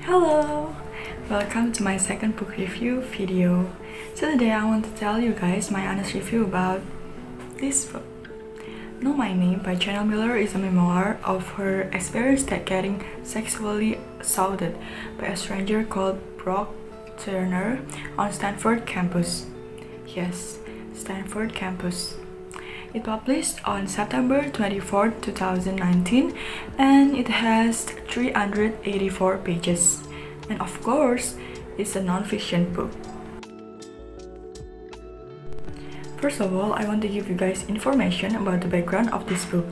Hello! Welcome to my second book review video. So today I want to tell you guys my honest review about this book. Know My Name by Jenna Miller is a memoir of her experience getting sexually assaulted by a stranger called Brock Turner on Stanford campus. Yes, Stanford campus. It published on September 24, 2019, and it has 384 pages. And of course, it's a non-fiction book. First of all, I want to give you guys information about the background of this book.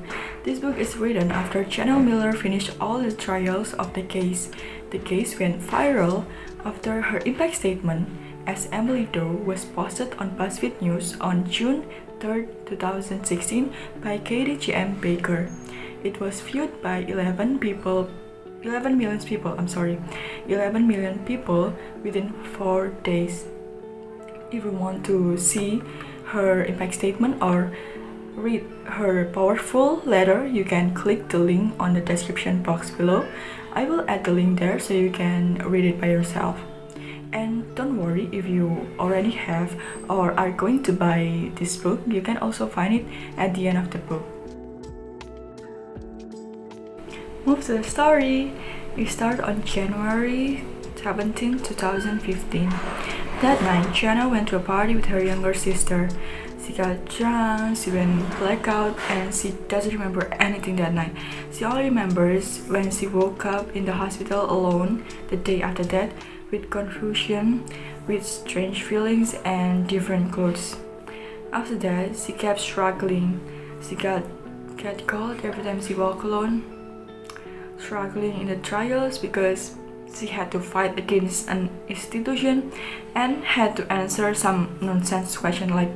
This book is written after Jenna Miller finished all the trials of the case. The case went viral after her impact statement as Emily Doe was posted on BuzzFeed News on June 3, 2016 by Katie G.M. Baker. It was viewed by 11 million people within 4 days. If you want to see her impact statement or read her powerful letter, you can click the link on the description box below. I will add the link there so you can read it by yourself. And don't worry if you already have or are going to buy this book, you can also find it at the end of the book. Move to the story. We start on January 17, 2015. That night, Jenna went to a party with her younger sister. She got drunk, she went blackout, and she doesn't remember anything that night. She only remembers when she woke up in the hospital alone the day after that, with confusion, with strange feelings and different clothes. After that, she kept struggling. She got catcalled every time she walked alone, struggling in the trials because she had to fight against an institution and had to answer some nonsense question like,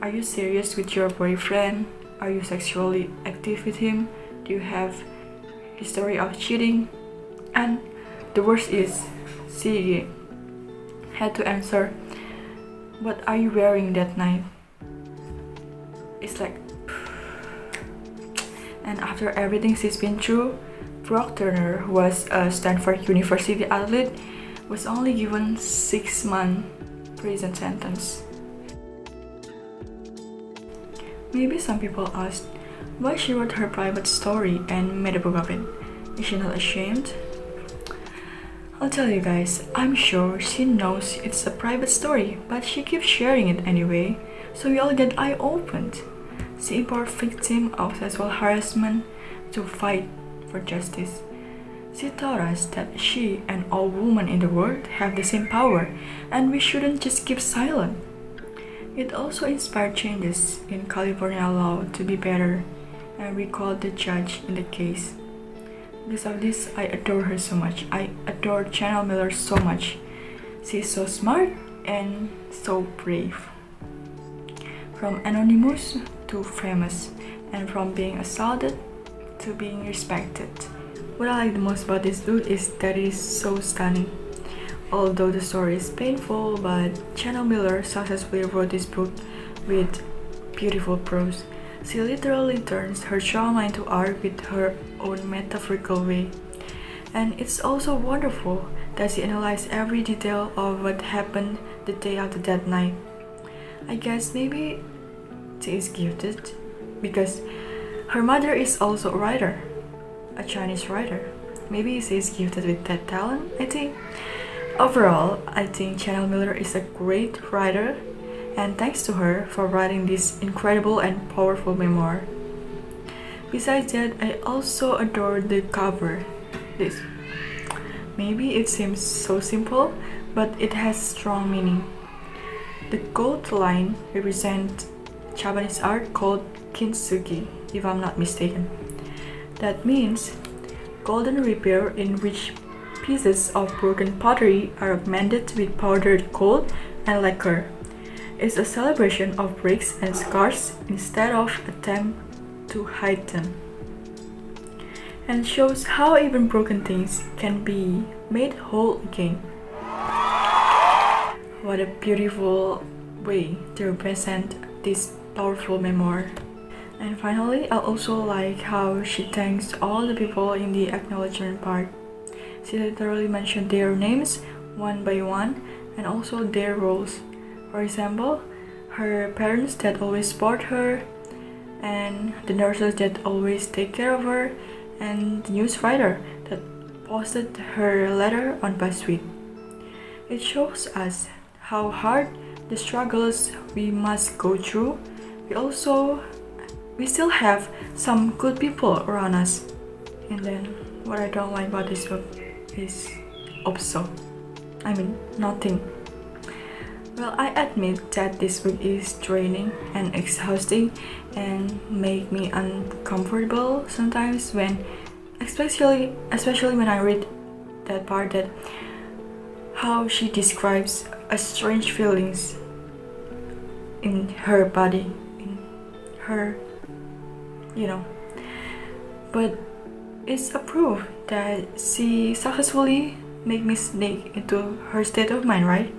are you serious with your boyfriend? Are you sexually active with him? Do you have history of cheating? And the worst is, she had to answer, what are you wearing that night? It's like, and after everything she's been through, Brock Turner, who was a Stanford University athlete, was only given 6-month prison sentence. Maybe some people asked why she wrote her private story and made a book of it. Is she not ashamed? I'll tell you guys, I'm sure she knows it's a private story, but she keeps sharing it anyway, so we all get eye-opened. She empowered victims of sexual harassment to fight for justice. She taught us that she and all women in the world have the same power, and we shouldn't just keep silent. It also inspired changes in California law to be better, and recalled the judge in the case. Because of this, I adore her so much. I adore Jenna Miller so much. She's so smart and so brave. From anonymous to famous, and from being assaulted to being respected. What I like the most about this book is that it is so stunning. Although the story is painful, but Jenna Miller successfully wrote this book with beautiful prose. She literally turns her trauma into art with her own metaphorical way. And it's also wonderful that she analyzed every detail of what happened the day after that night. I guess maybe she is gifted because her mother is also a writer, a Chinese writer. Maybe she is gifted with that talent, I think. Overall, I think Jenna Miller is a great writer, and thanks to her for writing this incredible and powerful memoir. Besides that, I also adore the cover. This. Maybe it seems so simple, but it has strong meaning. The gold line represents Japanese art called kintsugi, if I'm not mistaken. That means golden repair, in which pieces of broken pottery are mended with powdered gold and lacquer. It's a celebration of breaks and scars instead of attempt to hide them, and shows how even broken things can be made whole again. What a beautiful way to represent this powerful memoir. And finally, I also like how she thanks all the people in the acknowledgement part. She literally mentioned their names one by one and also their roles. For example, her parents that always support her, and the nurses that always take care of her, and the news writer that posted her letter on BuzzFeed. It shows us how hard the struggles we must go through. We still have some good people around us. And then what I don't like about this book is nothing. Well, I admit that this book is draining and exhausting and make me uncomfortable sometimes especially when I read that part that how she describes a strange feelings in her body, in her, but it's a proof that she successfully made me sneak into her state of mind, right?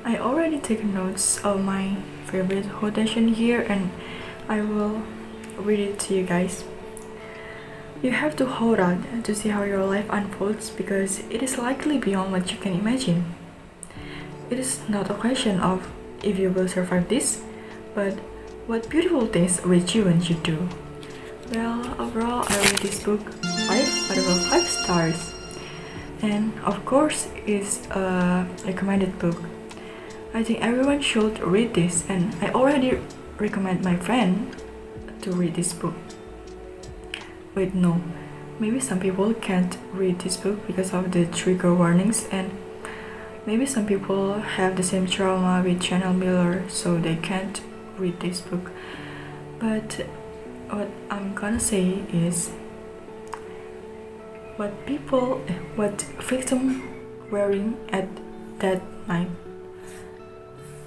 I already taken notes of my favorite quotation here and I will read it to you guys. You have to hold out to see how your life unfolds because it is likely beyond what you can imagine. It is not a question of if you will survive this, but what beautiful things await you when you do. Well, overall, I rate this book 5 out of 5 stars. And of course, it's a recommended book. I think everyone should read this, and I already recommend my friend to read this book. Wait, no. Maybe some people can't read this book because of the trigger warnings, and maybe some people have the same trauma with Channel Miller, so they can't read this book. But what I'm gonna say is what victim wearing at that night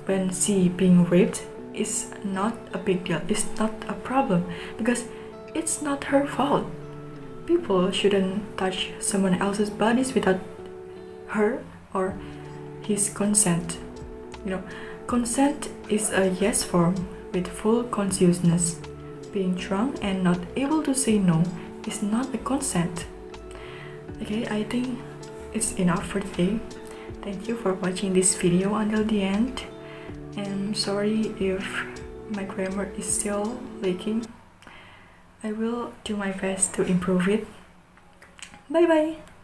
when she being raped is not a big deal. It's not a problem because it's not her fault. People shouldn't touch someone else's bodies without her or his consent. Consent is a yes form with full consciousness. Being drunk and not able to say no is not a consent. Okay, I think it's enough for today. Thank you for watching this video until the end. And sorry if my grammar is still lacking. I will do my best to improve it. Bye bye!